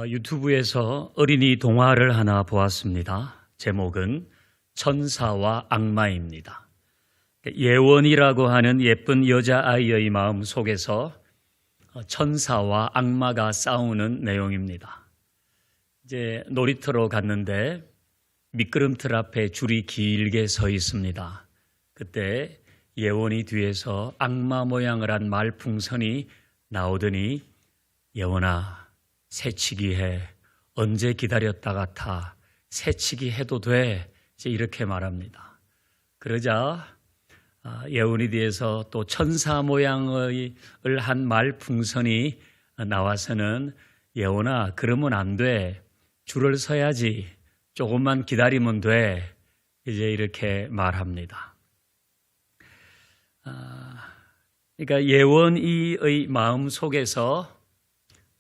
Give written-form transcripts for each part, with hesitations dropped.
유튜브에서 어린이 동화를 하나 보았습니다. 제목은 천사와 악마입니다. 예원이라고 하는 예쁜 여자아이의 마음 속에서 천사와 악마가 싸우는 내용입니다. 이제 놀이터로 갔는데 미끄럼틀 앞에 줄이 길게 서 있습니다. 그때 예원이 뒤에서 악마 모양을 한 말풍선이 나오더니 예원아, 새치기 해. 언제 기다렸다가 타. 새치기 해도 돼. 이제 이렇게 말합니다. 그러자 예원이 뒤에서 또 천사 모양을 한 말풍선이 나와서는 예원아, 그러면 안 돼. 줄을 서야지. 조금만 기다리면 돼. 이제 이렇게 말합니다. 그러니까 예원이의 마음 속에서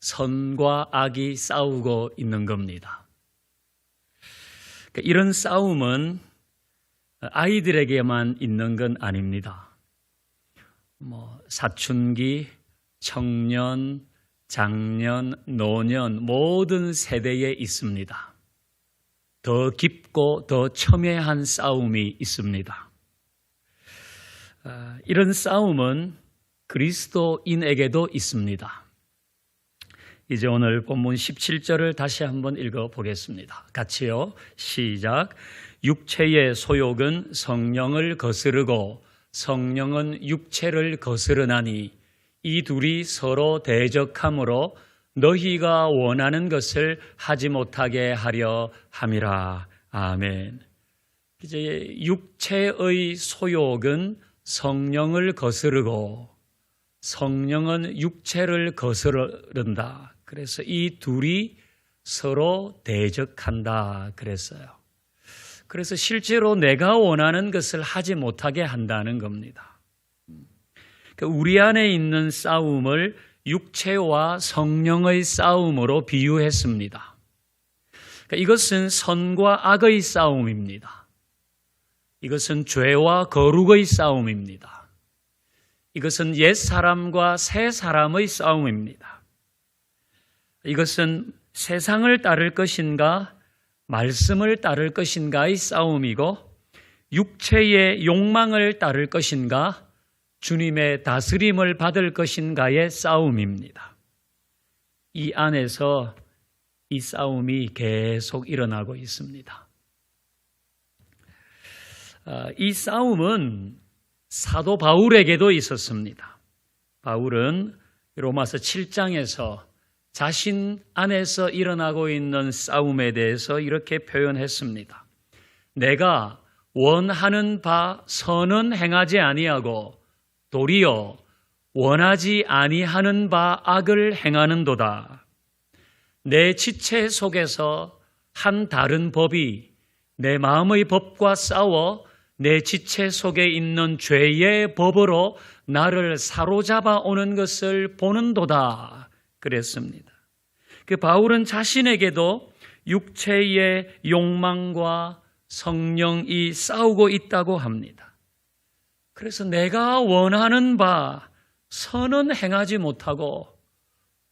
선과 악이 싸우고 있는 겁니다. 이런 싸움은 아이들에게만 있는 건 아닙니다. 사춘기, 청년, 장년, 노년 모든 세대에 있습니다. 더 깊고 더 첨예한 싸움이 있습니다. 이런 싸움은 그리스도인에게도 있습니다. 이제 오늘 본문 17절을 다시 한번 읽어보겠습니다. 같이요. 시작. 육체의 소욕은 성령을 거스르고 성령은 육체를 거스르나니 이 둘이 서로 대적함으로 너희가 원하는 것을 하지 못하게 하려 함이라. 아멘. 이제 육체의 소욕은 성령을 거스르고 성령은 육체를 거스른다. 그래서 이 둘이 서로 대적한다 그랬어요. 그래서 실제로 내가 원하는 것을 하지 못하게 한다는 겁니다. 우리 안에 있는 싸움을 육체와 성령의 싸움으로 비유했습니다. 이것은 선과 악의 싸움입니다. 이것은 죄와 거룩의 싸움입니다. 이것은 옛 사람과 새 사람의 싸움입니다. 이것은 세상을 따를 것인가 말씀을 따를 것인가의 싸움이고 육체의 욕망을 따를 것인가 주님의 다스림을 받을 것인가의 싸움입니다. 이 안에서 이 싸움이 계속 일어나고 있습니다. 이 싸움은 사도 바울에게도 있었습니다. 바울은 로마서 7장에서 자신 안에서 일어나고 있는 싸움에 대해서 이렇게 표현했습니다. 내가 원하는 바 선은 행하지 아니하고 도리어 원하지 아니하는 바 악을 행하는도다. 내 지체 속에서 한 다른 법이 내 마음의 법과 싸워 내 지체 속에 있는 죄의 법으로 나를 사로잡아 오는 것을 보는도다. 그랬습니다. 바울은 자신에게도 육체의 욕망과 성령이 싸우고 있다고 합니다. 그래서 내가 원하는 바 선은 행하지 못하고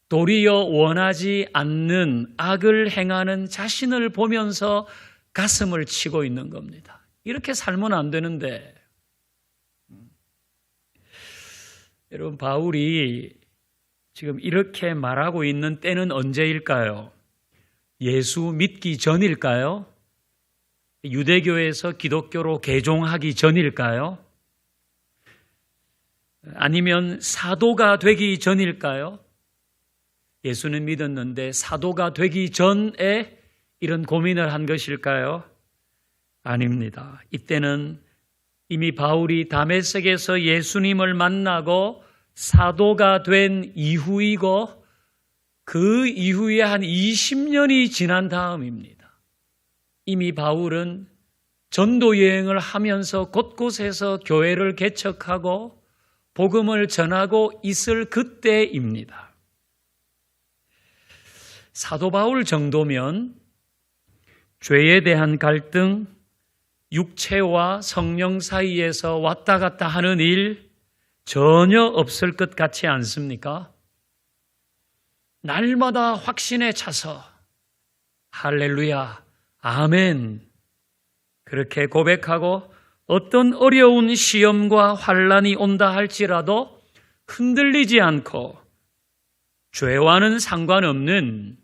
도리어 원하지 않는 악을 행하는 자신을 보면서 가슴을 치고 있는 겁니다. 이렇게 살면 안 되는데 여러분, 바울이 지금 이렇게 말하고 있는 때는 언제일까요? 예수 믿기 전일까요? 유대교에서 기독교로 개종하기 전일까요? 아니면 사도가 되기 전일까요? 예수는 믿었는데 사도가 되기 전에 이런 고민을 한 것일까요? 아닙니다. 이때는 이미 바울이 다메섹에서 예수님을 만나고 사도가 된 이후이고 그 이후에 한 20년이 지난 다음입니다. 이미 바울은 전도 여행을 하면서 곳곳에서 교회를 개척하고 복음을 전하고 있을 그때입니다. 사도 바울 정도면 죄에 대한 갈등, 육체와 성령 사이에서 왔다 갔다 하는 일 전혀 없을 것 같지 않습니까? 날마다 확신에 차서 할렐루야, 아멘 그렇게 고백하고 어떤 어려운 시험과 환난이 온다 할지라도 흔들리지 않고 죄와는 상관없는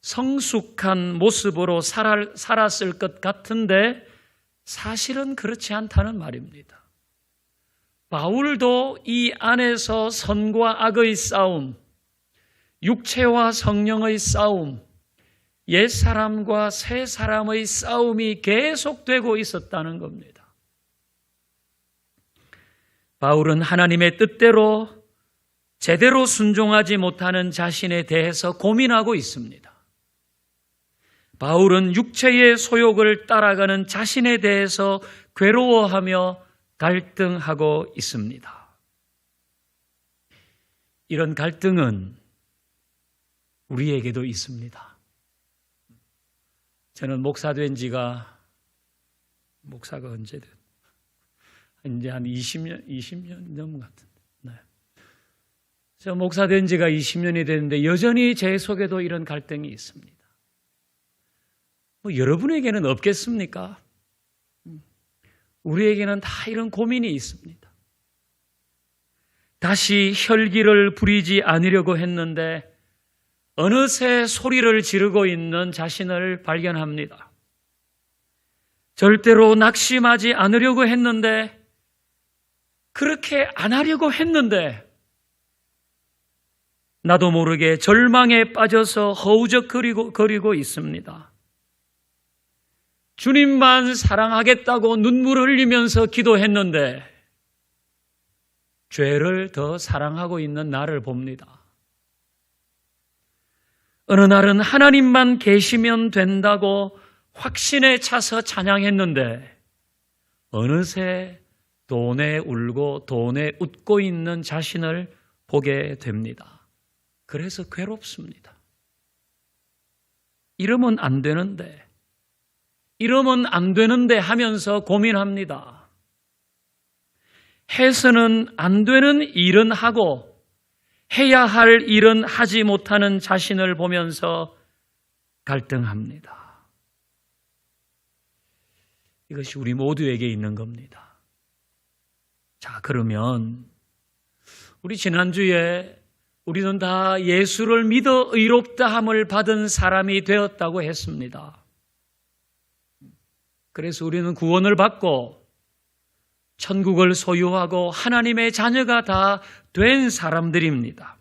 성숙한 모습으로 살았을 것 같은데 사실은 그렇지 않다는 말입니다. 바울도 이 안에서 선과 악의 싸움, 육체와 성령의 싸움, 옛사람과 새사람의 싸움이 계속되고 있었다는 겁니다. 바울은 하나님의 뜻대로 제대로 순종하지 못하는 자신에 대해서 고민하고 있습니다. 바울은 육체의 소욕을 따라가는 자신에 대해서 괴로워하며 갈등하고 있습니다. 이런 갈등은 우리에게도 있습니다. 저는 목사가 언제든 이제 한 20년 넘은 것 같은데. 네. 저 목사 된 지가 20년이 됐는데 여전히 제 속에도 이런 갈등이 있습니다. 여러분에게는 없겠습니까? 우리에게는 다 이런 고민이 있습니다. 다시 혈기를 부리지 않으려고 했는데 어느새 소리를 지르고 있는 자신을 발견합니다. 절대로 낙심하지 않으려고 했는데 그렇게 안 하려고 했는데 나도 모르게 절망에 빠져서 허우적거리고 있습니다. 주님만 사랑하겠다고 눈물을 흘리면서 기도했는데 죄를 더 사랑하고 있는 나를 봅니다. 어느 날은 하나님만 계시면 된다고 확신에 차서 찬양했는데 어느새 돈에 울고 돈에 웃고 있는 자신을 보게 됩니다. 그래서 괴롭습니다. 이러면 안 되는데 하면서 고민합니다. 해서는 안 되는 일은 하고 해야 할 일은 하지 못하는 자신을 보면서 갈등합니다. 이것이 우리 모두에게 있는 겁니다. 자, 그러면 우리 지난주에 우리는 다 예수를 믿어 의롭다함을 받은 사람이 되었다고 했습니다. 그래서 우리는 구원을 받고 천국을 소유하고 하나님의 자녀가 다 된 사람들입니다.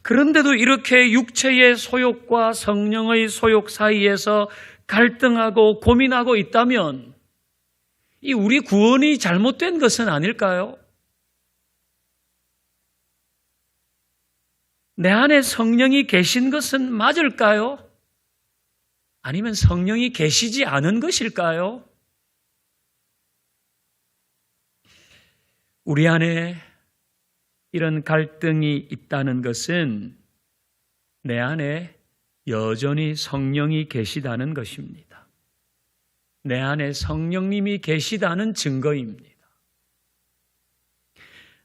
그런데도 이렇게 육체의 소욕과 성령의 소욕 사이에서 갈등하고 고민하고 있다면 이 우리 구원이 잘못된 것은 아닐까요? 내 안에 성령이 계신 것은 맞을까요? 아니면 성령이 계시지 않은 것일까요? 우리 안에 이런 갈등이 있다는 것은 내 안에 여전히 성령이 계시다는 것입니다. 내 안에 성령님이 계시다는 증거입니다.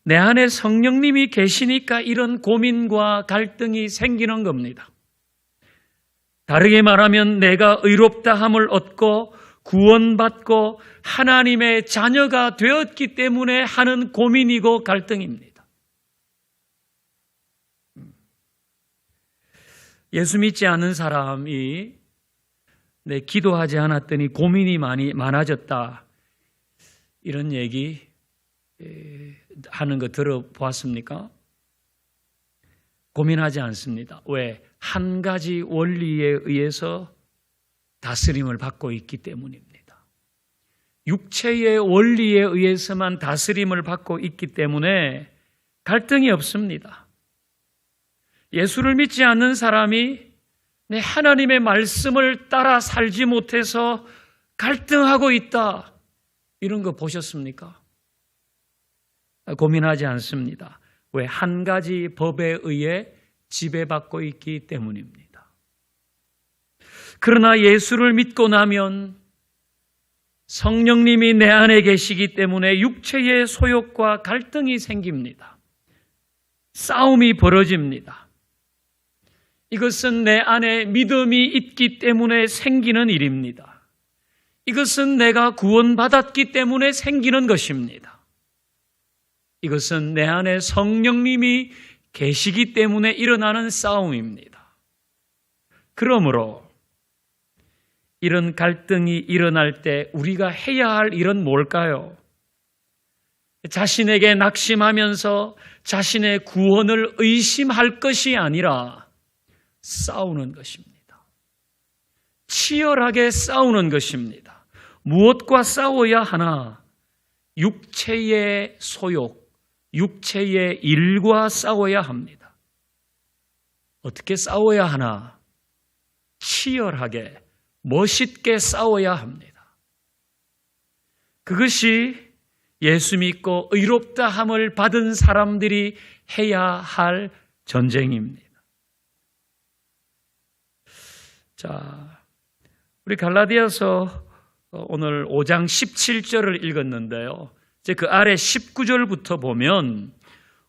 내 안에 성령님이 계시니까 이런 고민과 갈등이 생기는 겁니다. 다르게 말하면 내가 의롭다함을 얻고 구원받고 하나님의 자녀가 되었기 때문에 하는 고민이고 갈등입니다. 예수 믿지 않는 사람이 기도하지 않았더니 고민이 많아졌다. 이런 얘기 하는 거 들어보았습니까? 고민하지 않습니다. 왜? 한 가지 원리에 의해서 다스림을 받고 있기 때문입니다. 육체의 원리에 의해서만 다스림을 받고 있기 때문에 갈등이 없습니다. 예수를 믿지 않는 사람이 하나님의 말씀을 따라 살지 못해서 갈등하고 있다. 이런 거 보셨습니까? 고민하지 않습니다. 왜? 한 가지 법에 의해 지배받고 있기 때문입니다. 그러나 예수를 믿고 나면 성령님이 내 안에 계시기 때문에 육체의 소욕과 갈등이 생깁니다. 싸움이 벌어집니다. 이것은 내 안에 믿음이 있기 때문에 생기는 일입니다. 이것은 내가 구원받았기 때문에 생기는 것입니다. 이것은 내 안에 성령님이 계시기 때문에 일어나는 싸움입니다. 그러므로 이런 갈등이 일어날 때 우리가 해야 할 일은 뭘까요? 자신에게 낙심하면서 자신의 구원을 의심할 것이 아니라 싸우는 것입니다. 치열하게 싸우는 것입니다. 무엇과 싸워야 하나? 육체의 소욕, 육체의 일과 싸워야 합니다. 어떻게 싸워야 하나? 치열하게, 멋있게 싸워야 합니다. 그것이 예수 믿고 의롭다함을 받은 사람들이 해야 할 전쟁입니다. 자, 우리 갈라디아서 오늘 5장 17절을 읽었는데요. 이제 그 아래 19절부터 보면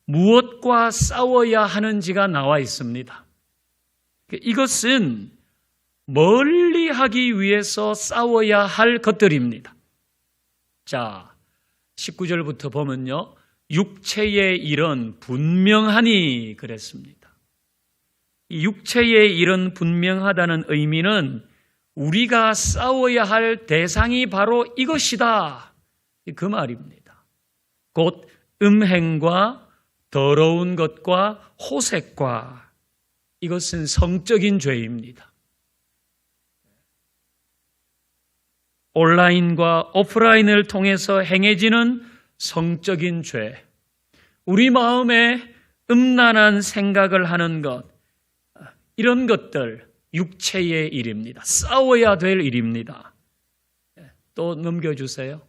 무엇과 싸워야 하는지가 나와 있습니다. 이것은 멀리 하기 위해서 싸워야 할 것들입니다. 자, 19절부터 보면요. 육체의 일은 분명하니 그랬습니다. 이 육체의 일은 분명하다는 의미는 우리가 싸워야 할 대상이 바로 이것이다. 그 말입니다. 곧 음행과 더러운 것과 호색과 이것은 성적인 죄입니다. 온라인과 오프라인을 통해서 행해지는 성적인 죄, 우리 마음에 음란한 생각을 하는 것, 이런 것들 육체의 일입니다. 싸워야 될 일입니다. 또 넘겨주세요.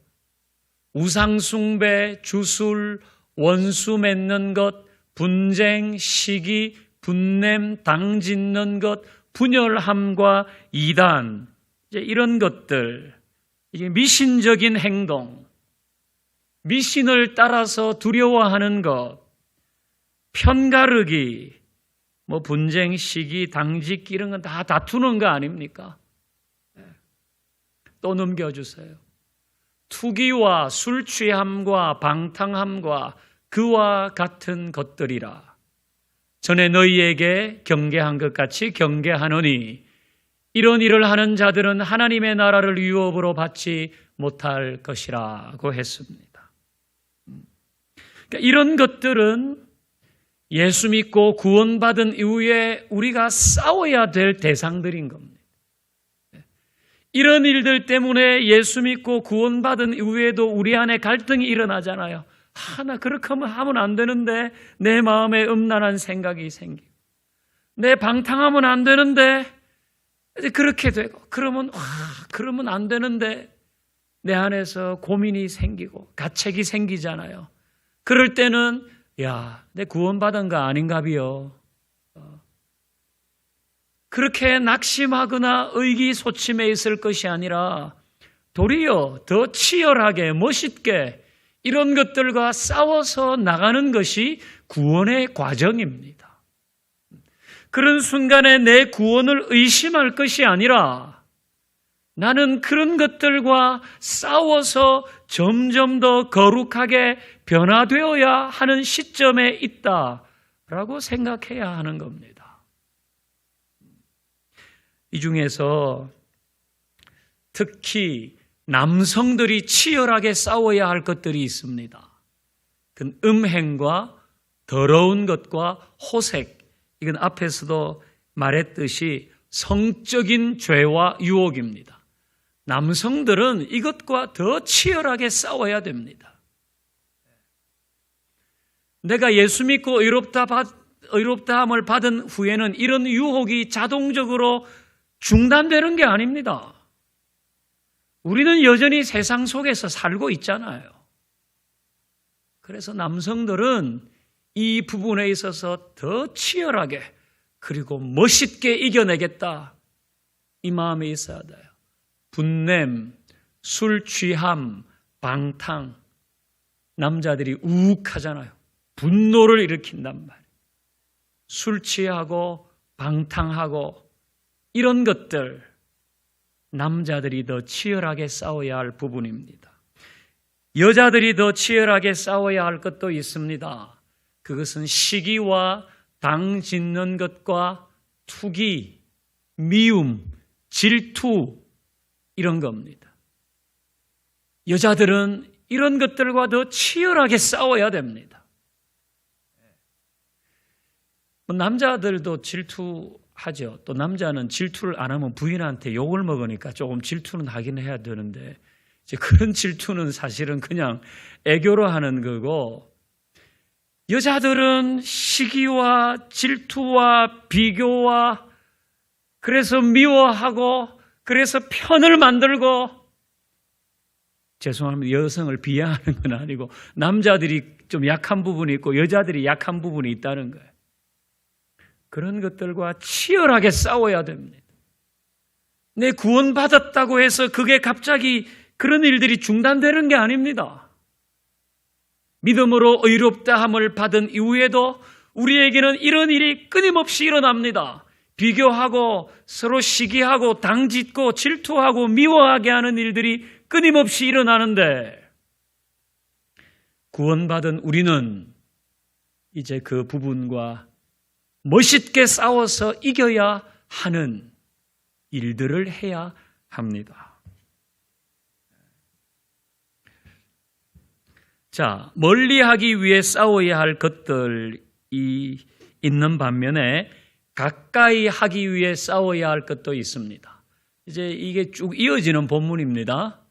우상숭배, 주술, 원수 맺는 것, 분쟁, 시기, 분냄, 당짓는 것, 분열함과 이단, 이런 것들, 이게 미신적인 행동, 미신을 따라서 두려워하는 것, 편가르기, 분쟁, 시기, 당짓기 이런 건 다 다투는 거 아닙니까? 또 넘겨주세요. 투기와 술 취함과 방탕함과 그와 같은 것들이라. 전에 너희에게 경계한 것 같이 경계하노니 이런 일을 하는 자들은 하나님의 나라를 유업으로 받지 못할 것이라고 했습니다. 그러니까 이런 것들은 예수 믿고 구원받은 이후에 우리가 싸워야 될 대상들인 겁니다. 이런 일들 때문에 예수 믿고 구원받은 이후에도 우리 안에 갈등이 일어나잖아요. 나 그렇게 하면 안 되는데 내 마음에 음란한 생각이 생기고 내 방탕하면 안 되는데 이제 그렇게 되고 그러면 안 되는데 내 안에서 고민이 생기고 가책이 생기잖아요. 그럴 때는 내 구원받은 거 아닌가 비요. 그렇게 낙심하거나 의기소침해 있을 것이 아니라 도리어 더 치열하게 멋있게 이런 것들과 싸워서 나가는 것이 구원의 과정입니다. 그런 순간에 내 구원을 의심할 것이 아니라 나는 그런 것들과 싸워서 점점 더 거룩하게 변화되어야 하는 시점에 있다라고 생각해야 하는 겁니다. 이 중에서 특히 남성들이 치열하게 싸워야 할 것들이 있습니다. 그 음행과 더러운 것과 호색, 이건 앞에서도 말했듯이 성적인 죄와 유혹입니다. 남성들은 이것과 더 치열하게 싸워야 됩니다. 내가 예수 믿고 의롭다함을 받은 후에는 이런 유혹이 자동적으로 중단되는 게 아닙니다. 우리는 여전히 세상 속에서 살고 있잖아요. 그래서 남성들은 이 부분에 있어서 더 치열하게 그리고 멋있게 이겨내겠다. 이 마음에 있어야 돼요. 분냄, 술 취함, 방탕. 남자들이 우욱하잖아요. 분노를 일으킨단 말이에요. 술 취하고 방탕하고 이런 것들, 남자들이 더 치열하게 싸워야 할 부분입니다. 여자들이 더 치열하게 싸워야 할 것도 있습니다. 그것은 시기와 당 짓는 것과 투기, 미움, 질투 이런 겁니다. 여자들은 이런 것들과 더 치열하게 싸워야 됩니다. 남자들도 질투하죠. 또 남자는 질투를 안 하면 부인한테 욕을 먹으니까 조금 질투는 하긴 해야 되는데 이제 그런 질투는 사실은 그냥 애교로 하는 거고, 여자들은 시기와 질투와 비교와 그래서 미워하고 그래서 편을 만들고, 죄송합니다. 여성을 비하하는 건 아니고 남자들이 좀 약한 부분이 있고 여자들이 약한 부분이 있다는 거예요. 그런 것들과 치열하게 싸워야 됩니다. 내 구원받았다고 해서 그게 갑자기 그런 일들이 중단되는 게 아닙니다. 믿음으로 의롭다함을 받은 이후에도 우리에게는 이런 일이 끊임없이 일어납니다. 비교하고 서로 시기하고 당짓고 질투하고 미워하게 하는 일들이 끊임없이 일어나는데, 구원받은 우리는 이제 그 부분과 멋있게 싸워서 이겨야 하는 일들을 해야 합니다. 자, 멀리하기 위해 싸워야 할 것들이 있는 반면에 가까이 하기 위해 싸워야 할 것도 있습니다. 이제 이게 쭉 이어지는 본문입니다.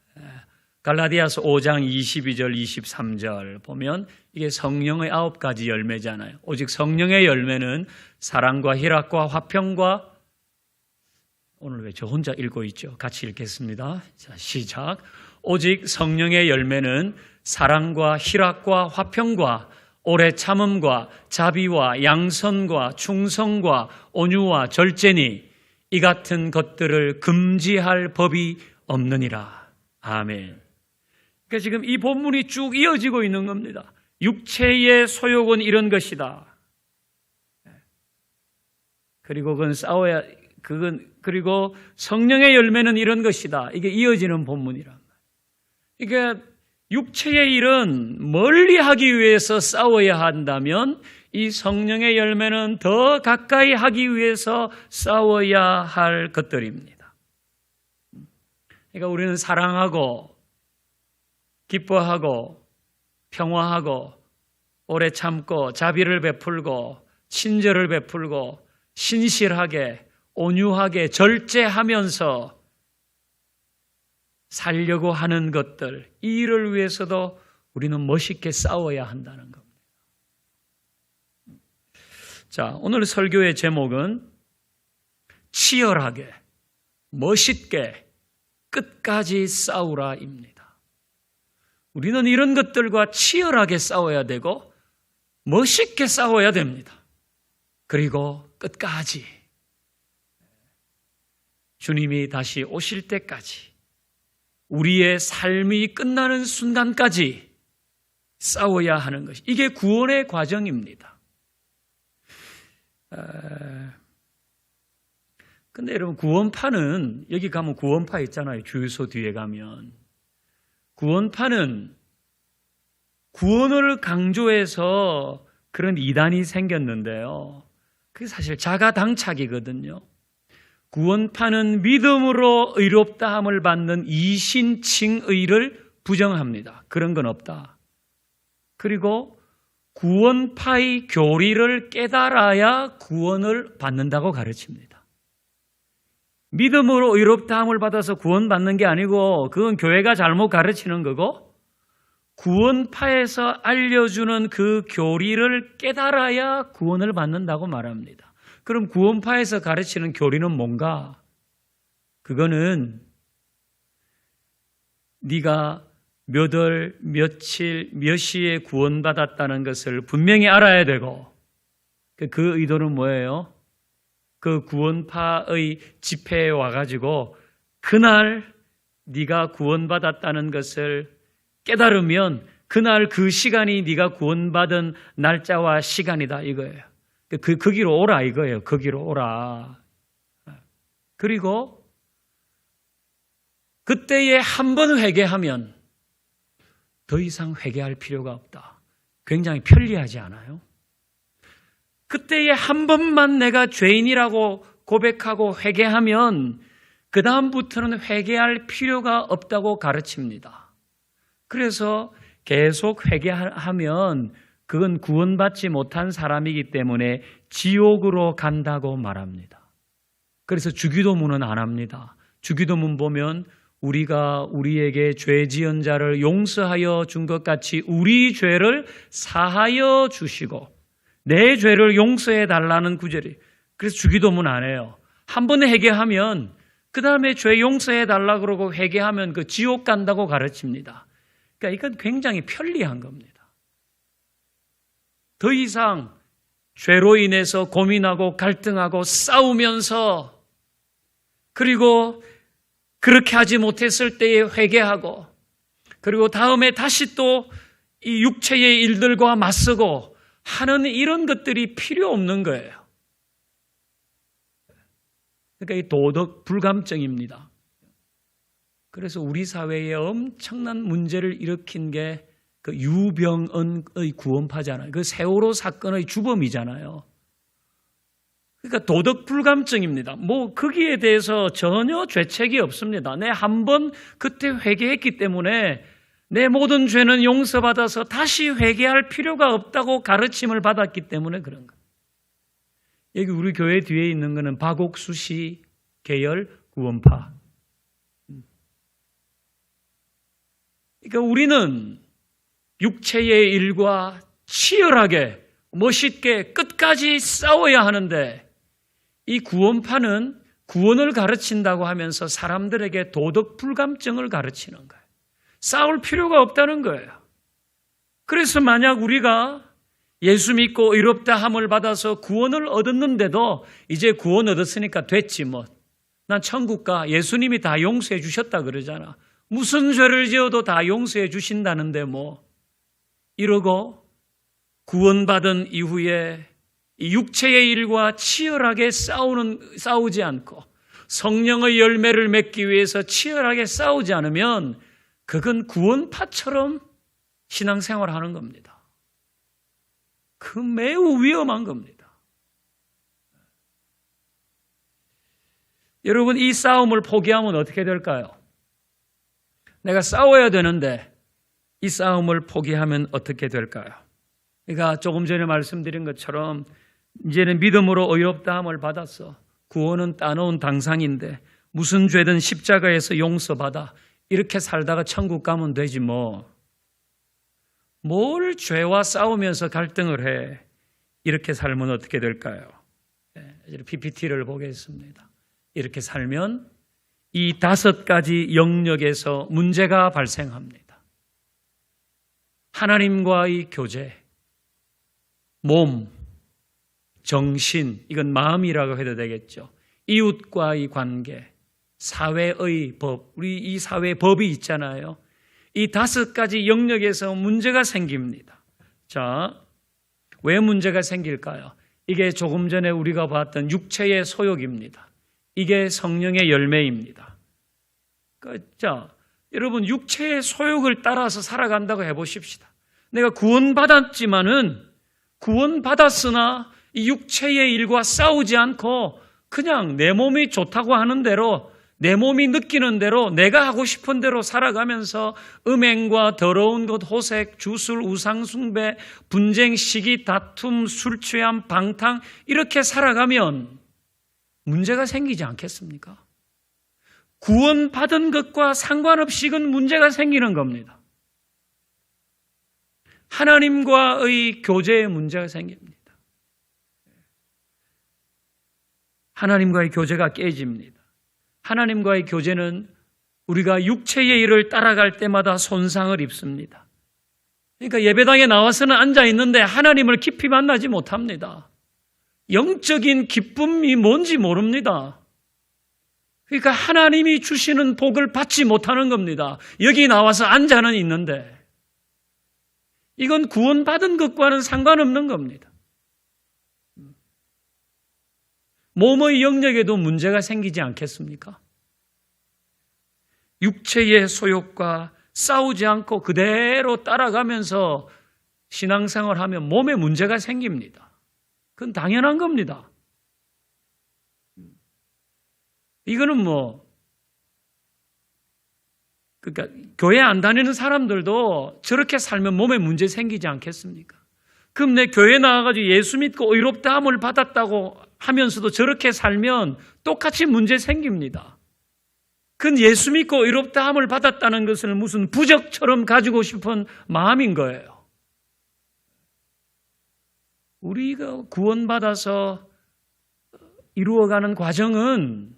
갈라디아서 5장 22절 23절 보면 이게 성령의 9가지 열매잖아요. 오직 성령의 열매는 사랑과 희락과 화평과, 오늘 왜 저 혼자 읽고 있죠? 같이 읽겠습니다. 자, 시작. 오직 성령의 열매는 사랑과 희락과 화평과 오래 참음과 자비와 양선과 충성과 온유와 절제니 이 같은 것들을 금지할 법이 없느니라. 아멘. 그러니까 지금 이 본문이 쭉 이어지고 있는 겁니다. 육체의 소욕은 이런 것이다. 그리고 그리고 성령의 열매는 이런 것이다. 이게 이어지는 본문이란 말이에요. 그러니까 육체의 일은 멀리 하기 위해서 싸워야 한다면 이 성령의 열매는 더 가까이 하기 위해서 싸워야 할 것들입니다. 그러니까 우리는 사랑하고 기뻐하고 평화하고 오래 참고 자비를 베풀고 친절을 베풀고 신실하게 온유하게 절제하면서 살려고 하는 것들, 이 일을 위해서도 우리는 멋있게 싸워야 한다는 겁니다. 자, 오늘 설교의 제목은 치열하게, 멋있게, 끝까지 싸우라입니다. 우리는 이런 것들과 치열하게 싸워야 되고 멋있게 싸워야 됩니다. 그리고 끝까지, 주님이 다시 오실 때까지, 우리의 삶이 끝나는 순간까지 싸워야 하는 것이, 이게 구원의 과정입니다. 근데 여러분, 구원파는, 여기 가면 구원파 있잖아요. 주유소 뒤에 가면. 구원파는 구원을 강조해서 그런 이단이 생겼는데요. 그게 사실 자가당착이거든요. 구원파는 믿음으로 의롭다함을 받는 이신칭의를 부정합니다. 그런 건 없다. 그리고 구원파의 교리를 깨달아야 구원을 받는다고 가르칩니다. 믿음으로 의롭다함을 받아서 구원받는 게 아니고 그건 교회가 잘못 가르치는 거고, 구원파에서 알려주는 그 교리를 깨달아야 구원을 받는다고 말합니다. 그럼 구원파에서 가르치는 교리는 뭔가? 그거는 네가 몇 월, 며칠, 몇 시에 구원받았다는 것을 분명히 알아야 되고, 그 의도는 뭐예요? 그 구원파의 집회에 와가지고 그날 네가 구원받았다는 것을 깨달으면 그날 그 시간이 네가 구원받은 날짜와 시간이다, 이거예요. 거기로 오라 이거예요. 거기로 오라. 그리고 그때에 한 번 회개하면 더 이상 회개할 필요가 없다. 굉장히 편리하지 않아요? 그때에 한 번만 내가 죄인이라고 고백하고 회개하면 그 다음부터는 회개할 필요가 없다고 가르칩니다. 그래서 계속 회개하면 그건 구원받지 못한 사람이기 때문에 지옥으로 간다고 말합니다. 그래서 주기도문은 안 합니다. 주기도문 보면 우리가 우리에게 죄 지은 자를 용서하여 준 것 같이 우리 죄를 사하여 주시고 내 죄를 용서해 달라는 구절이. 그래서 주기도문 안 해요. 한 번 회개하면 그 다음에 죄 용서해 달라 그러고 회개하면 그 지옥 간다고 가르칩니다. 그러니까 이건 굉장히 편리한 겁니다. 더 이상 죄로 인해서 고민하고 갈등하고 싸우면서 그리고 그렇게 하지 못했을 때에 회개하고 그리고 다음에 다시 또 이 육체의 일들과 맞서고 하는 이런 것들이 필요 없는 거예요. 그러니까 이 도덕 불감증입니다. 그래서 우리 사회에 엄청난 문제를 일으킨 게 그 유병언의 구원파잖아요. 그 세월호 사건의 주범이잖아요. 그러니까 도덕 불감증입니다. 뭐 거기에 대해서 전혀 죄책이 없습니다. 내 한 번 그때 회개했기 때문에 내 모든 죄는 용서받아서 다시 회개할 필요가 없다고 가르침을 받았기 때문에 그런 거예요. 여기 우리 교회 뒤에 있는 거는 박옥수시 계열 구원파. 그러니까 우리는 육체의 일과 치열하게 멋있게 끝까지 싸워야 하는데 이 구원파는 구원을 가르친다고 하면서 사람들에게 도덕 불감증을 가르치는 거예요. 싸울 필요가 없다는 거예요. 그래서 만약 우리가 예수 믿고 의롭다 함을 받아서 구원을 얻었는데도 이제 구원 얻었으니까 됐지 뭐. 난 천국 가. 예수님이 다 용서해 주셨다 그러잖아. 무슨 죄를 지어도 다 용서해 주신다는데 뭐. 이러고 구원받은 이후에 이 육체의 일과 치열하게 싸우지 않고 성령의 열매를 맺기 위해서 치열하게 싸우지 않으면 그건 구원파처럼 신앙생활하는 겁니다. 그 매우 위험한 겁니다. 여러분, 이 싸움을 포기하면 어떻게 될까요? 내가 싸워야 되는데 이 싸움을 포기하면 어떻게 될까요? 그러니까 조금 전에 말씀드린 것처럼 이제는 믿음으로 의롭다함을 받았어. 구원은 따놓은 당상인데 무슨 죄든 십자가에서 용서받아. 이렇게 살다가 천국 가면 되지 뭐. 뭘 죄와 싸우면서 갈등을 해. 이렇게 살면 어떻게 될까요? PPT를 보겠습니다. 이렇게 살면 이 5가지 영역에서 문제가 발생합니다. 하나님과의 교제, 몸, 정신, 이건 마음이라고 해도 되겠죠. 이웃과의 관계, 사회의 법, 우리 이 사회 법이 있잖아요. 이 5가지 영역에서 문제가 생깁니다. 자, 왜 문제가 생길까요? 이게 조금 전에 우리가 봤던 육체의 소욕입니다. 이게 성령의 열매입니다. 자, 여러분 육체의 소욕을 따라서 살아간다고 해보십시다. 내가 구원받았지만은 구원받았으나 이 육체의 일과 싸우지 않고 그냥 내 몸이 좋다고 하는 대로 내 몸이 느끼는 대로 내가 하고 싶은 대로 살아가면서 음행과 더러운 것, 호색, 주술, 우상숭배, 분쟁, 시기, 다툼, 술취함, 방탕 이렇게 살아가면 문제가 생기지 않겠습니까? 구원받은 것과 상관없이 이건 문제가 생기는 겁니다. 하나님과의 교제에 문제가 생깁니다. 하나님과의 교제가 깨집니다. 하나님과의 교제는 우리가 육체의 일을 따라갈 때마다 손상을 입습니다. 그러니까 예배당에 나와서는 앉아 있는데 하나님을 깊이 만나지 못합니다. 영적인 기쁨이 뭔지 모릅니다. 그러니까 하나님이 주시는 복을 받지 못하는 겁니다. 여기 나와서 앉아는 있는데 이건 구원받은 것과는 상관없는 겁니다. 몸의 영역에도 문제가 생기지 않겠습니까? 육체의 소욕과 싸우지 않고 그대로 따라가면서 신앙생활을 하면 몸에 문제가 생깁니다. 그건 당연한 겁니다. 이거는 그러니까 교회 안 다니는 사람들도 저렇게 살면 몸에 문제 생기지 않겠습니까? 그럼 내 교회 나와가지고 예수 믿고 의롭다함을 받았다고 하면서도 저렇게 살면 똑같이 문제 생깁니다. 그건 예수 믿고 의롭다함을 받았다는 것을 무슨 부적처럼 가지고 싶은 마음인 거예요. 우리가 구원받아서 이루어가는 과정은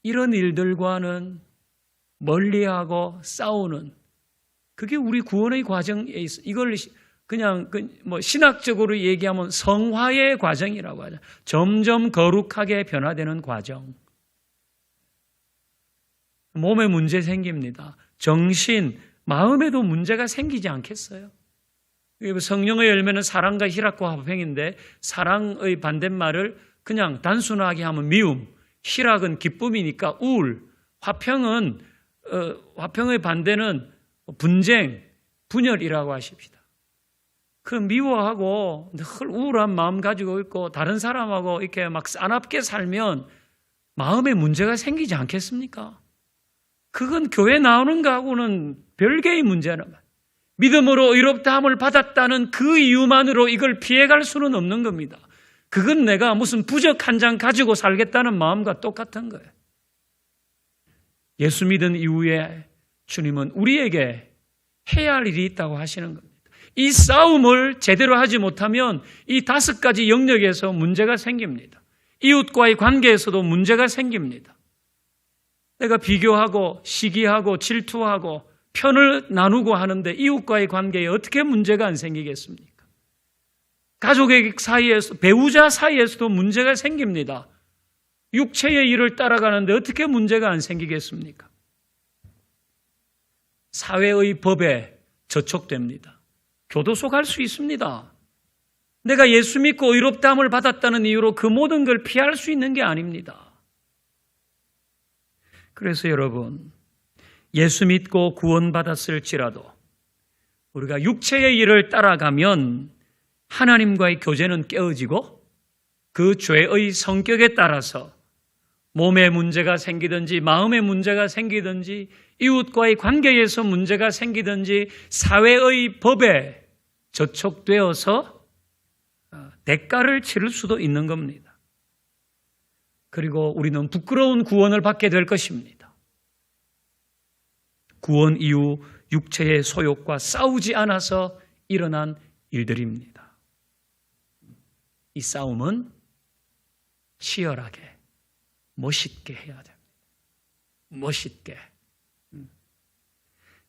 이런 일들과는 멀리하고 싸우는, 그게 우리 구원의 과정에 있어. 이걸 그냥 신학적으로 얘기하면 성화의 과정이라고 하죠. 점점 거룩하게 변화되는 과정. 몸에 문제 생깁니다. 정신, 마음에도 문제가 생기지 않겠어요? 성령의 열매는 사랑과 희락과 화평인데 사랑의 반대말을 그냥 단순하게 하면 미움, 희락은 기쁨이니까 우울, 화평의 반대는 분쟁, 분열이라고 하십시다. 그 미워하고 늘 우울한 마음 가지고 있고 다른 사람하고 이렇게 막 싸납게 살면 마음에 문제가 생기지 않겠습니까? 그건 교회 나오는 거하고는 별개의 문제란 말이에요. 믿음으로 의롭다함을 받았다는 그 이유만으로 이걸 피해갈 수는 없는 겁니다. 그건 내가 무슨 부적 한 장 가지고 살겠다는 마음과 똑같은 거예요. 예수 믿은 이후에 주님은 우리에게 해야 할 일이 있다고 하시는 겁니다. 이 싸움을 제대로 하지 못하면 이 5가지 영역에서 문제가 생깁니다. 이웃과의 관계에서도 문제가 생깁니다. 내가 비교하고 시기하고 질투하고 편을 나누고 하는데 이웃과의 관계에 어떻게 문제가 안 생기겠습니까? 가족의 사이에서, 배우자 사이에서도 문제가 생깁니다. 육체의 일을 따라가는데 어떻게 문제가 안 생기겠습니까? 사회의 법에 저촉됩니다. 교도소 갈 수 있습니다. 내가 예수 믿고 의롭다함을 받았다는 이유로 그 모든 걸 피할 수 있는 게 아닙니다. 그래서 여러분, 예수 믿고 구원받았을지라도 우리가 육체의 일을 따라가면 하나님과의 교제는 깨어지고 그 죄의 성격에 따라서 몸에 문제가 생기든지 마음에 문제가 생기든지 이웃과의 관계에서 문제가 생기든지 사회의 법에 저촉되어서 대가를 치를 수도 있는 겁니다. 그리고 우리는 부끄러운 구원을 받게 될 것입니다. 구원 이후 육체의 소욕과 싸우지 않아서 일어난 일들입니다. 이 싸움은 치열하게, 멋있게 해야 됩니다. 멋있게.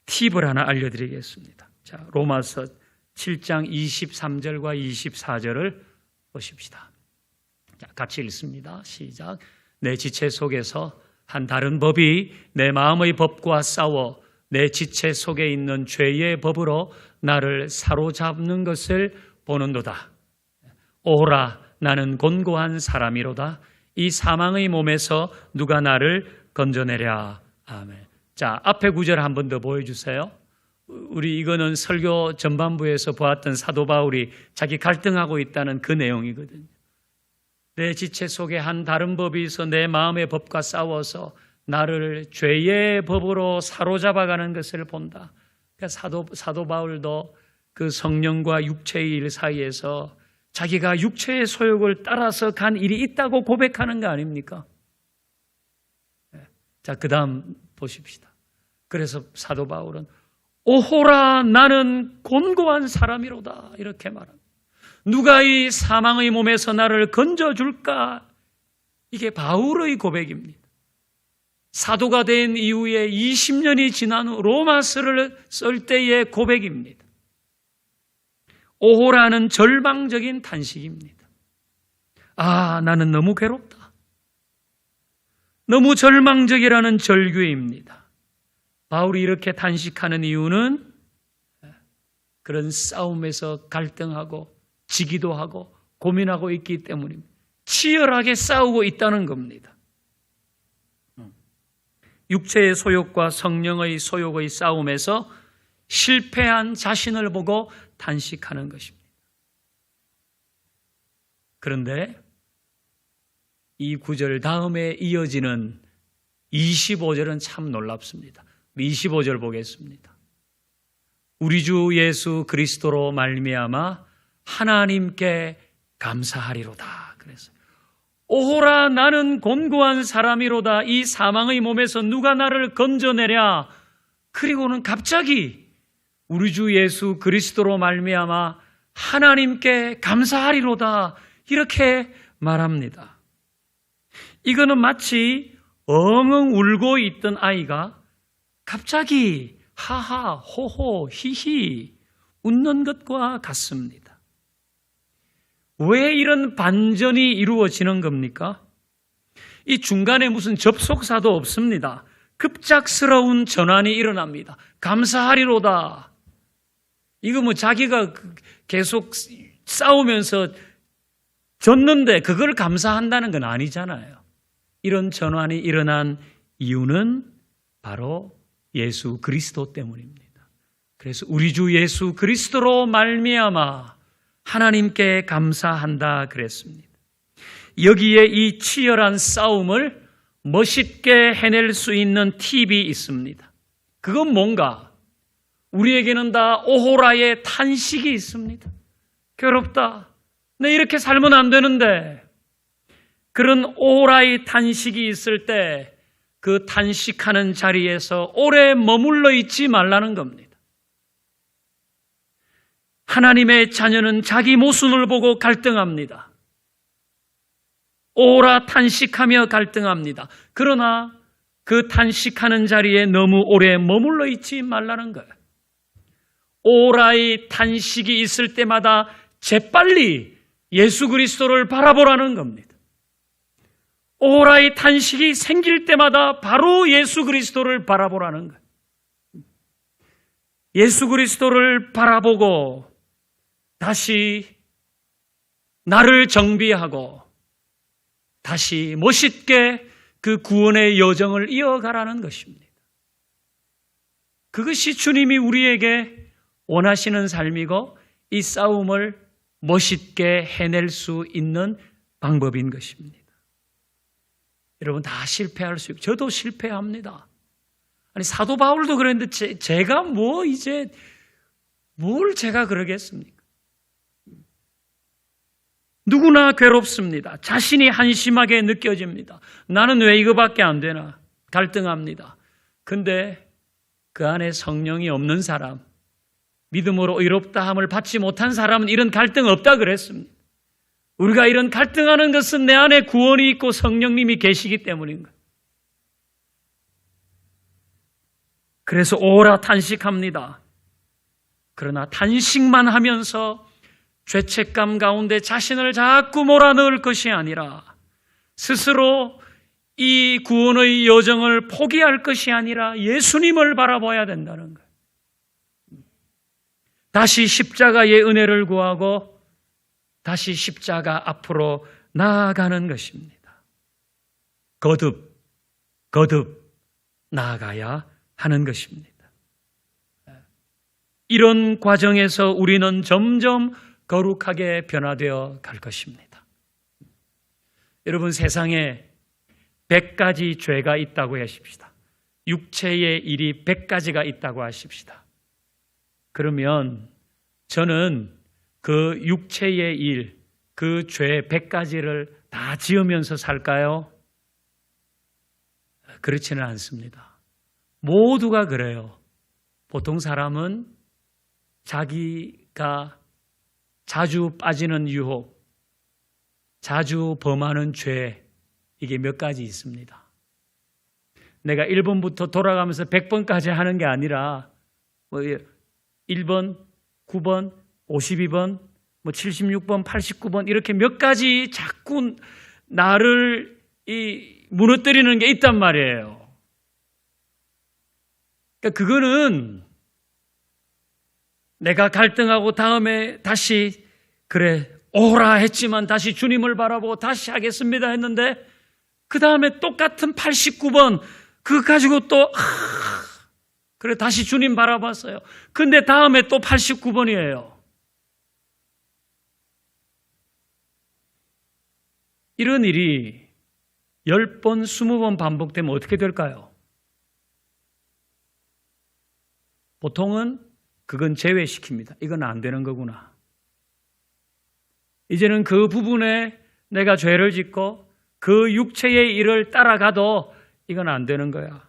팁을 하나 알려드리겠습니다. 자, 로마서 7장 23절과 24절을 보십시다. 자, 같이 읽습니다. 시작. 내 지체 속에서 한 다른 법이 내 마음의 법과 싸워 내 지체 속에 있는 죄의 법으로 나를 사로잡는 것을 보는도다. 오라, 나는 곤고한 사람이로다. 이 사망의 몸에서 누가 나를 건져내랴. 아멘. 자, 앞에 구절 한 번 더 보여주세요. 우리 이거는 설교 전반부에서 보았던 사도 바울이 자기 갈등하고 있다는 그 내용이거든요. 내 지체 속에 한 다른 법이 있어 내 마음의 법과 싸워서 나를 죄의 법으로 사로잡아가는 것을 본다. 그러니까 사도 바울도 그 성령과 육체의 일 사이에서 자기가 육체의 소욕을 따라서 간 일이 있다고 고백하는 거 아닙니까? 자, 그 다음 보십시다. 그래서 사도 바울은 오호라, 나는 곤고한 사람이로다, 이렇게 말합니다. 누가 이 사망의 몸에서 나를 건져줄까? 이게 바울의 고백입니다. 사도가 된 이후에 20년이 지난 후 로마서를 쓸 때의 고백입니다. 오호라는 절망적인 탄식입니다. 아, 나는 너무 괴롭다. 너무 절망적이라는 절규입니다. 바울이 이렇게 탄식하는 이유는 그런 싸움에서 갈등하고 지기도 하고 고민하고 있기 때문입니다. 치열하게 싸우고 있다는 겁니다. 육체의 소욕과 성령의 소욕의 싸움에서 실패한 자신을 보고 탄식하는 것입니다. 그런데 이 구절 다음에 이어지는 25절은 참 놀랍습니다. 25절 보겠습니다. 우리 주 예수 그리스도로 말미암아 하나님께 감사하리로다. 그래서 오호라 나는 곤고한 사람이로다. 이 사망의 몸에서 누가 나를 건져내랴. 그리고는 갑자기 우리 주 예수 그리스도로 말미암아 하나님께 감사하리로다. 이렇게 말합니다. 이거는 마치 엉엉 울고 있던 아이가 갑자기 하하, 호호, 히히 웃는 것과 같습니다. 왜 이런 반전이 이루어지는 겁니까? 이 중간에 무슨 접속사도 없습니다. 급작스러운 전환이 일어납니다. 감사하리로다. 이거 뭐 자기가 계속 싸우면서 졌는데 그걸 감사한다는 건 아니잖아요. 이런 전환이 일어난 이유는 바로 예수 그리스도 때문입니다. 그래서 우리 주 예수 그리스도로 말미암아 하나님께 감사한다 그랬습니다. 여기에 이 치열한 싸움을 멋있게 해낼 수 있는 팁이 있습니다. 그건 뭔가? 우리에게는 다 오호라의 탄식이 있습니다. 괴롭다. 내 이렇게 살면 안 되는데. 그런 오호라의 탄식이 있을 때 그 탄식하는 자리에서 오래 머물러 있지 말라는 겁니다. 하나님의 자녀는 자기 모순을 보고 갈등합니다. 오호라 탄식하며 갈등합니다. 그러나 그 탄식하는 자리에 너무 오래 머물러 있지 말라는 거예요. 오호라의 탄식이 있을 때마다 재빨리 예수 그리스도를 바라보라는 겁니다. 오호라의 탄식이 생길 때마다 바로 예수 그리스도를 바라보라는 거예요. 예수 그리스도를 바라보고 다시 나를 정비하고 다시 멋있게 그 구원의 여정을 이어가라는 것입니다. 그것이 주님이 우리에게 원하시는 삶이고 이 싸움을 멋있게 해낼 수 있는 방법인 것입니다. 여러분 다 실패할 수 있고 저도 실패합니다. 아니 사도 바울도 그랬는데 제가 뭐 이제 뭘 제가 그러겠습니까? 누구나 괴롭습니다. 자신이 한심하게 느껴집니다. 나는 왜 이거밖에 안 되나? 갈등합니다. 근데 그 안에 성령이 없는 사람, 믿음으로 의롭다함을 받지 못한 사람은 이런 갈등 없다 그랬습니다. 우리가 이런 갈등하는 것은 내 안에 구원이 있고 성령님이 계시기 때문인 거예요. 그래서 오라 탄식합니다. 그러나 탄식만 하면서 죄책감 가운데 자신을 자꾸 몰아넣을 것이 아니라 스스로 이 구원의 여정을 포기할 것이 아니라 예수님을 바라봐야 된다는 거예요. 다시 십자가의 은혜를 구하고 다시 십자가 앞으로 나아가는 것입니다. 거듭 나아가야 하는 것입니다. 이런 과정에서 우리는 점점 거룩하게 변화되어 갈 것입니다. 여러분 세상에 100가지 죄가 있다고 하십시다. 육체의 일이 100가지가 있다고 하십시다. 그러면 저는 그 육체의 일, 그 죄 100가지를 다 지으면서 살까요? 그렇지는 않습니다. 모두가 그래요. 보통 사람은 자기가 자주 빠지는 유혹, 자주 범하는 죄, 이게 몇 가지 있습니다. 내가 1번부터 돌아가면서 100번까지 하는 게 아니라 1번, 9번, 52번, 76번, 89번 이렇게 몇 가지 자꾸 나를 무너뜨리는 게 있단 말이에요. 그러니까 그거는 내가 갈등하고 다음에 다시 그래 오라 했지만 다시 주님을 바라보고 다시 하겠습니다 했는데 그 다음에 똑같은 89번 그거 가지고 또 그래 다시 주님 바라봤어요. 근데 다음에 또 89번이에요. 이런 일이 10번, 20번 반복되면 어떻게 될까요? 보통은 그건 제외시킵니다. 이건 안 되는 거구나. 이제는 그 부분에 내가 죄를 짓고 그 육체의 일을 따라가도 이건 안 되는 거야.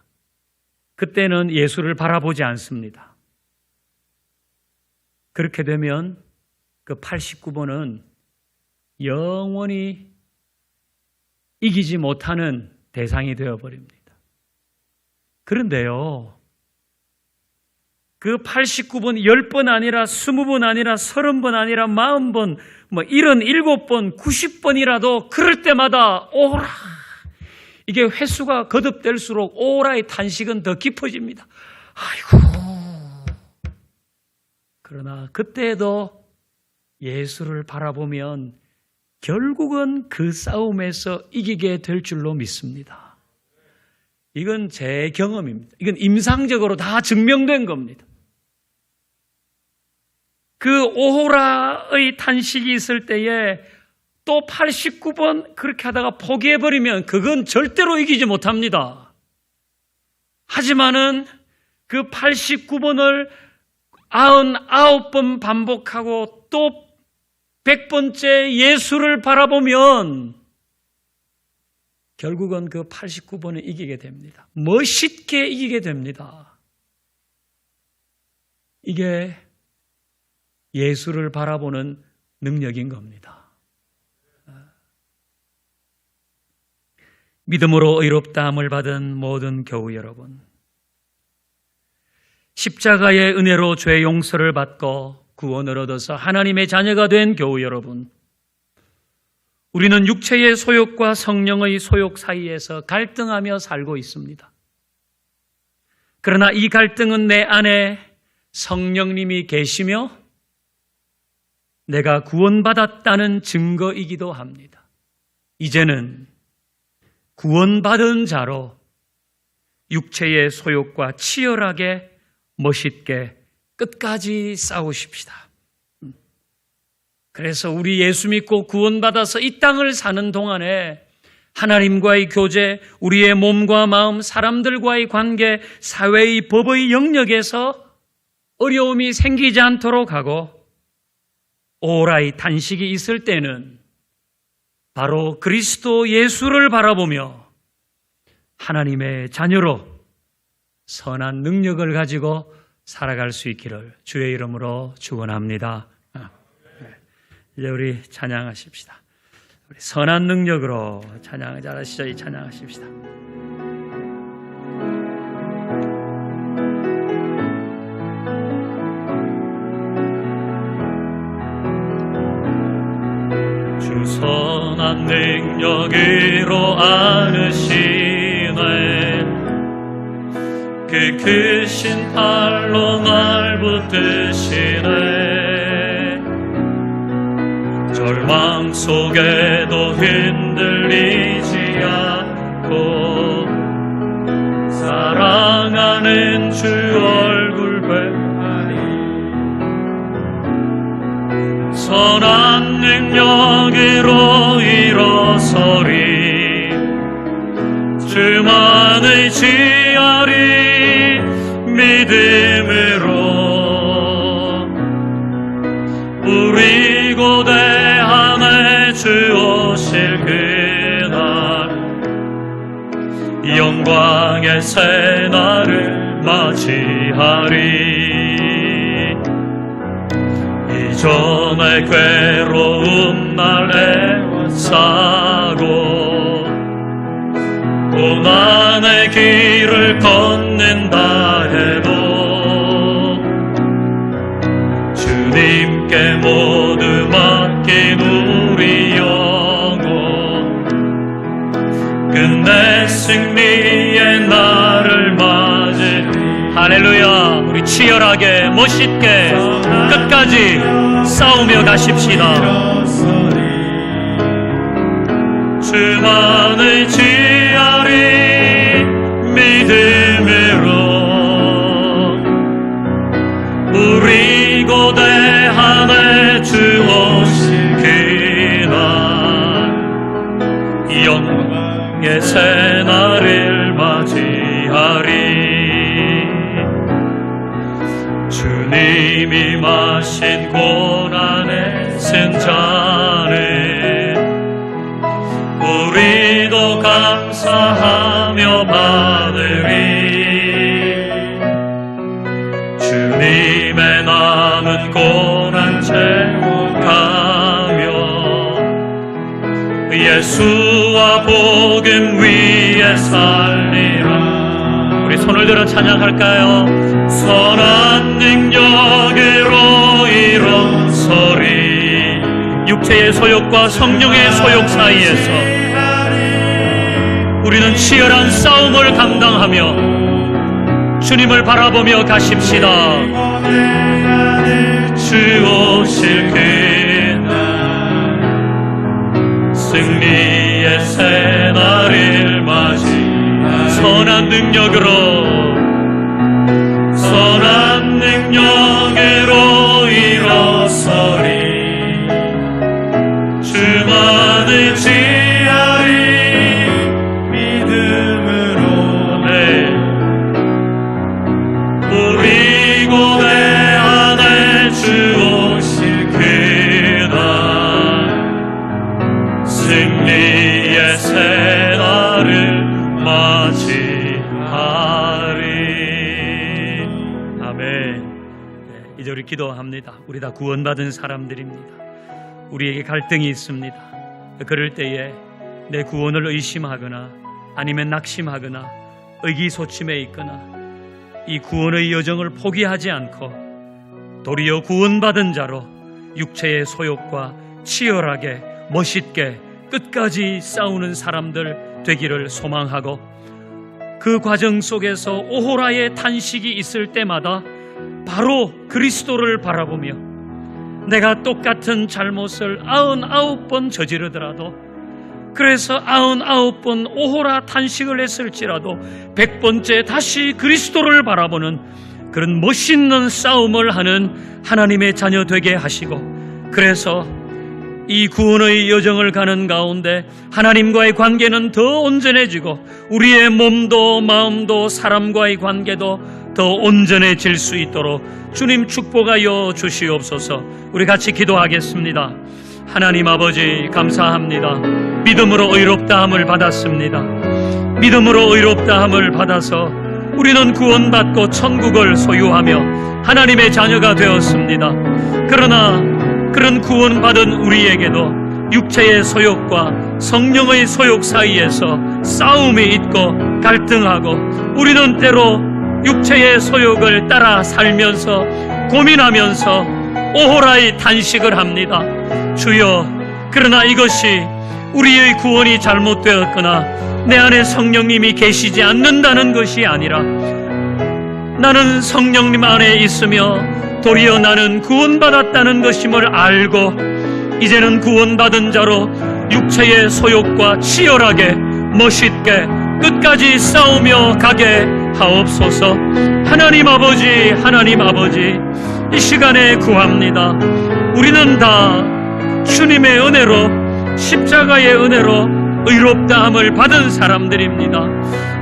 그때는 예수를 바라보지 않습니다. 그렇게 되면 그 89번은 영원히 이기지 못하는 대상이 되어버립니다. 그런데요, 그 89번 10번 아니라 20번 아니라 30번 아니라 40번 77번 90번이라도 그럴 때마다 오라, 이게 횟수가 거듭될수록 오라의 탄식은 더 깊어집니다. 아이고. 그러나 그때도 예수를 바라보면 결국은 그 싸움에서 이기게 될 줄로 믿습니다. 이건 제 경험입니다. 이건 임상적으로 다 증명된 겁니다. 그 오호라의 탄식이 있을 때에 또 89번 그렇게 하다가 포기해버리면 그건 절대로 이기지 못합니다. 하지만은 그 89번을 99번 반복하고 또 100번째 예수를 바라보면 결국은 그 89번을 이기게 됩니다. 멋있게 이기게 됩니다. 이게 예수를 바라보는 능력인 겁니다. 믿음으로 의롭다함을 받은 모든 교우 여러분, 십자가의 은혜로 죄 용서를 받고 구원을 얻어서 하나님의 자녀가 된 교우 여러분, 우리는 육체의 소욕과 성령의 소욕 사이에서 갈등하며 살고 있습니다. 그러나 이 갈등은 내 안에 성령님이 계시며 내가 구원받았다는 증거이기도 합니다. 이제는 구원받은 자로 육체의 소욕과 치열하게 멋있게 끝까지 싸우십시다. 그래서 우리 예수 믿고 구원받아서 이 땅을 사는 동안에 하나님과의 교제, 우리의 몸과 마음, 사람들과의 관계, 사회의 법의 영역에서 어려움이 생기지 않도록 하고 오라의 탄식이 있을 때는 바로 그리스도 예수를 바라보며 하나님의 자녀로 선한 능력을 가지고 살아갈 수 있기를 주의 이름으로 축원합니다. 이제 우리 찬양하십시다. 우리 선한 능력으로 찬양 잘하시죠? 찬양하십시다. 주 선한 능력으로 안으시네, 그 크신 팔로 날 붙드시네. 절망 속에도 흔들리지 않고 사랑하는 주 얼굴 뵈니 선한 능력으로 일어서리 주만 의지하리 믿음으로 우리 고대함에 주 오실 그날 영광의 새날을 맞이하리. 이전의 괴로움 날 애워싸고 고난의 길을 걷는다 해도 주님께 모두 맡긴 우리 영혼 끝내 승리의 날을 맞이. 할렐루야. 우리 치열하게 멋있게 끝까지 싸우며 가십시다. 주만을 지하리 믿음으로 우리 고대함에 주 오실 그날 영광의 새날을 맞이하리. 주님이 마신 고난의 쓴 잔을 우리도 감사하며 받으리. 주님의 남은 고난 채워가며 예수와 복음 위에 살리라. 우리 손을 들어 찬양할까요? 선한 능력으로 일어서리. 육체의 소욕과 성령의 소욕 사이에서 우리는 치열한 싸움을 감당하며 주님을 바라보며 가십시다. 주 오실 그날 승리의 새날을 맞이 선한 능력으로 일어서리. 주만을 지하리 믿음으로 우리 고대 안에 주 오실 그날 승리의 새날을 맞이하리. 아멘. 이제 우리 기도합니다. 우리 다 구원받은 사람들입니다. 우리에게 갈등이 있습니다. 그럴 때에 내 구원을 의심하거나 아니면 낙심하거나 의기소침해 있거나 이 구원의 여정을 포기하지 않고 도리어 구원받은 자로 육체의 소욕과 치열하게 멋있게 끝까지 싸우는 사람들 되기를 소망하고, 그 과정 속에서 오호라의 탄식이 있을 때마다 바로 그리스도를 바라보며 내가 똑같은 잘못을 99번 저지르더라도, 그래서 99번 오호라 탄식을 했을지라도 100번째 다시 그리스도를 바라보는 그런 멋있는 싸움을 하는 하나님의 자녀 되게 하시고, 그래서 이 구원의 여정을 가는 가운데 하나님과의 관계는 더 온전해지고 우리의 몸도 마음도 사람과의 관계도 더 온전해질 수 있도록 주님 축복하여 주시옵소서. 우리 같이 기도하겠습니다. 하나님 아버지 감사합니다. 믿음으로 의롭다함을 받았습니다. 믿음으로 의롭다함을 받아서 우리는 구원받고 천국을 소유하며 하나님의 자녀가 되었습니다. 그러나 그런 구원받은 우리에게도 육체의 소욕과 성령의 소욕 사이에서 싸움이 있고 갈등하고, 우리는 때로 육체의 소욕을 따라 살면서 고민하면서 오호라의 탄식을 합니다. 주여, 그러나 이것이 우리의 구원이 잘못되었거나 내 안에 성령님이 계시지 않는다는 것이 아니라, 나는 성령님 안에 있으며 도리어 나는 구원받았다는 것임을 알고 이제는 구원받은 자로 육체의 소욕과 치열하게 멋있게 끝까지 싸우며 가게 하옵소서. 하나님 아버지, 하나님 아버지, 이 시간에 구합니다. 우리는 다 주님의 은혜로, 십자가의 은혜로 의롭다함을 받은 사람들입니다.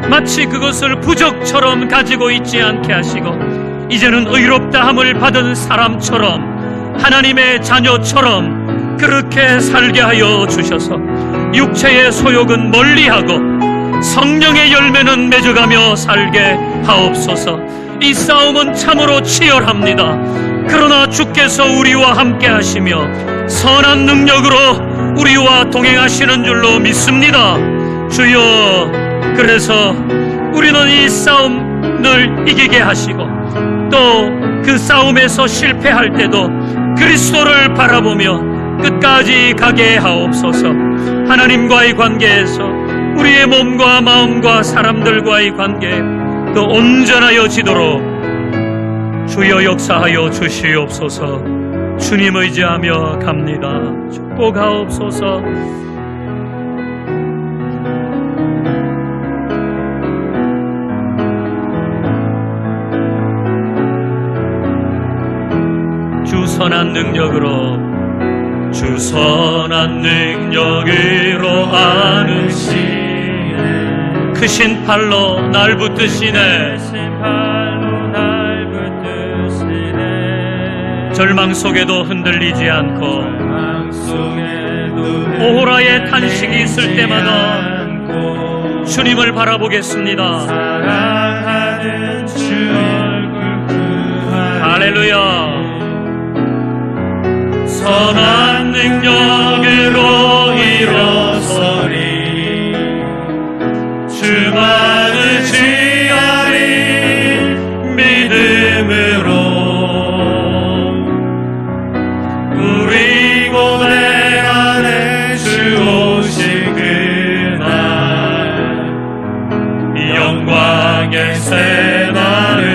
마치 그것을 부적처럼 가지고 있지 않게 하시고 이제는 의롭다함을 받은 사람처럼, 하나님의 자녀처럼 그렇게 살게 하여 주셔서 육체의 소욕은 멀리하고 성령의 열매는 맺어가며 살게 하옵소서. 이 싸움은 참으로 치열합니다. 그러나 주께서 우리와 함께 하시며 선한 능력으로 우리와 동행하시는 줄로 믿습니다. 주여, 그래서 우리는 이 싸움을 이기게 하시고 또 그 싸움에서 실패할 때도 그리스도를 바라보며 끝까지 가게 하옵소서. 하나님과의 관계에서 우리의 몸과 마음과 사람들과의 관계 더 온전하여지도록 주여 역사하여 주시옵소서. 주님 의지하며 갑니다. 축복하옵소서. 능력으로 주 선한 능력으로 안으시네 크신 팔로 날 붙드시네 절망 속에도 흔들리지 않고 오호라의 탄식이 있을 때마다 주님을 바라보겠습니다. 사랑하는 주 얼굴 구하리 할렐루야. 선한 능력으로 일어서리 주만을 지하리 믿음으로 우리 고뇌 안에 주 오실 그날 영광의 새 날을